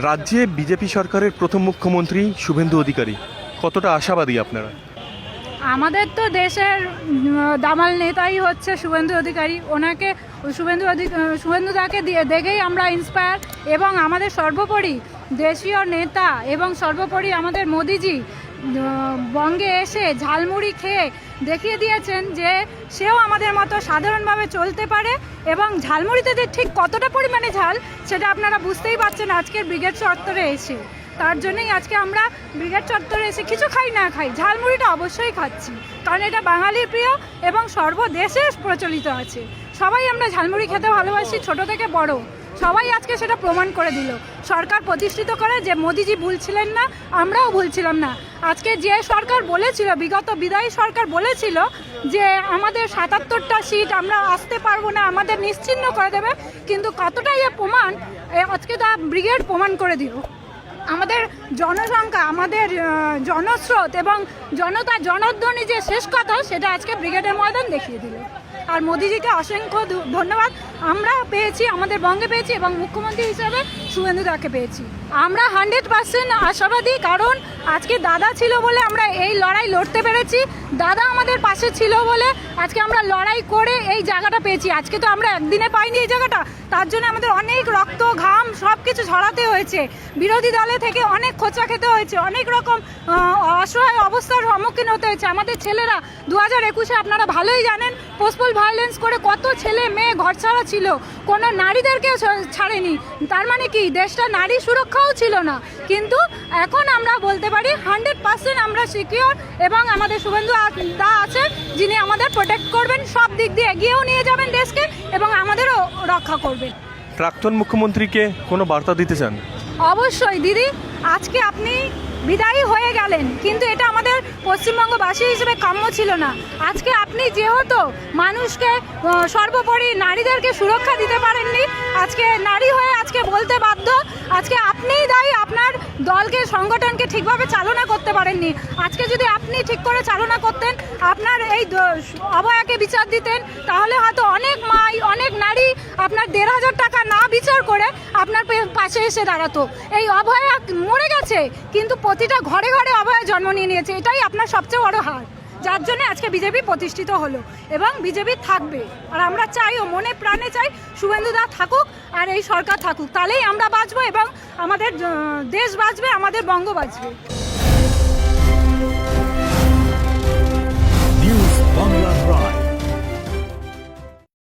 রাজ্যে বিজেপি সরকারের প্রথম মুখ্যমন্ত্রী শুভেন্দু অধিকারী, কতটা আশাবাদী আপনারা? আমাদের তো দেশের দামাল নেতাই হচ্ছে শুভেন্দু অধিকারী। ওনাকে শুভেন্দুদাকে দেখেই আমরা ইন্সপায়ার, এবং আমাদের সর্বোপরি দেশীয় নেতা এবং সর্বোপরি আমাদের মোদিজি বঙ্গে এসে ঝালমুড়ি খেয়ে দেখিয়ে দিয়েছেন যে সেও আমাদের মতো সাধারণভাবে চলতে পারে, এবং ঝালমুড়িতে যে ঠিক কতটা পরিমাণে ঝাল সেটা আপনারা বুঝতেই পারছেন আজকের ব্রিগেড চত্বরে এসে। তার জন্যই আজকে আমরা ব্রিগেড চত্বরে এসে কিছু খাই না খাই ঝালমুড়িটা অবশ্যই খাচ্ছি, কারণ এটা বাঙালির প্রিয় এবং সর্বদেশে প্রচলিত আছে। সবাই আমরা ঝালমুড়ি খেতে ভালোবাসি, ছোট থেকে বড় সবাই আজকে সেটা প্রমাণ করে দিল। সরকার প্রতিষ্ঠিত করে যে মোদিজি ভুল ছিলেন না, আমরাও ভুল ছিলাম না। আজকে যে সরকার বলেছিল, বিগত বিদায়ী সরকার বলেছিল যে আমাদের ৭৭টা সিট আমরা আসতে পারবো না, আমাদের নিশ্চিহ্ন করে দেবে, কিন্তু কতটাই প্রমাণ আজকে তা ব্রিগেড প্রমাণ করে দিল। আমাদের জনসংখ্যা, আমাদের জনস্রোত এবং জনধ্বনি যে শেষ কথা সেটা আজকে ব্রিগেডের ময়দান দেখিয়ে দিল। আর মোদিজিকে অসংখ্য ধন্যবাদ আমরা পেয়েছি, আমাদের বঙ্গে পেয়েছি, এবং মুখ্যমন্ত্রী হিসাবে শুভেন্দুদাকে পেয়েছি। আমরা 100% আশাবাদী, কারণ আজকে দাদা ছিল বলে আমরা এই লড়াই লড়তে পেরেছি। দাদা আমাদের পাশে ছিল বলে আজকে আমরা লড়াই করে এই জায়গাটা পেয়েছি। আজকে তো আমরা একদিনে পাইনি এই জায়গাটা, তার জন্য আমাদের অনেক রক্ত ঘাম সব কিছু ঝরাতে হয়েছে। বিরোধী দলে থেকে অনেক খোঁচা খেতে হয়েছে, অনেক রকম অসহায় অবস্থার সম্মুখীন হতে হয়েছে। আমাদের ছেলেরা 2021-এ আপনারা ভালোই জানেন পোস্টপল ভায়োলেন্স করে কত ছেলে মেয়ে ঘরছাড়া ছিল, কোনো নারীদেরকে ছাড়েনি। তার মানে কি দেশটা নারী সুরক্ষাও ছিল না, কিন্তু এখন আমরা বলতে পারি 100% আমরা সিকিওর, এবং আমাদের শুভেন্দু দা আছে যিনি আমাদের প্রোটেক্ট করবেন, সব দিক দিয়ে এগিয়েও নিয়ে যাবেন দেশকে এবং আমাদেরও রক্ষা করবেন। প্রাক্তন মুখ্যমন্ত্রীকে কোনো বার্তা দিতে চান? অবশ্যই দিদি, আজকে আপনি বিদায়ী হয়ে গেলেন, কিন্তু এটা আমাদের পশ্চিমবঙ্গবাসী হিসেবে কাম্য ছিল না। আজকে আপনি যেহেতু মানুষকে সর্বোপরি নারীদেরকে সুরক্ষা দিতে পারেননি, আজকে নারী হয়ে আজকে বলতে বাধ্য, আজকে আপনিই দায়ী। আপনার দলকে, সংগঠনকে ঠিকভাবে চালনা করতে পারেননি। আজকে যদি আপনি ঠিক করে চালনা করতেন, আপনার এই অভয়াকে বিচার দিতেন, তাহলে হয়তো অনেক মাই, অনেক নারী আপনার 1,500 টাকা না বিচার করে আপনার পাশে এসে দাঁড়াতো। এই অভয়া মরে গেছে, কিন্তু প্রতিটা ঘরে ঘরে অভয়া জন্ম নিয়েছে। এটাই আপনার সবচেয়ে বড় হার, যার জন্য আজকে বিজেপি প্রতিষ্ঠিত হলো এবং বিজেপি থাকবে। আর আমরা চাই, ও মনে প্রাণে চাই শুভেন্দুদা থাকুক আর এই সরকার থাকুক, তাহলেই আমরা বাঁচবো এবং আমাদের দেশ বাঁচবে, আমাদের বঙ্গ বাঁচবে।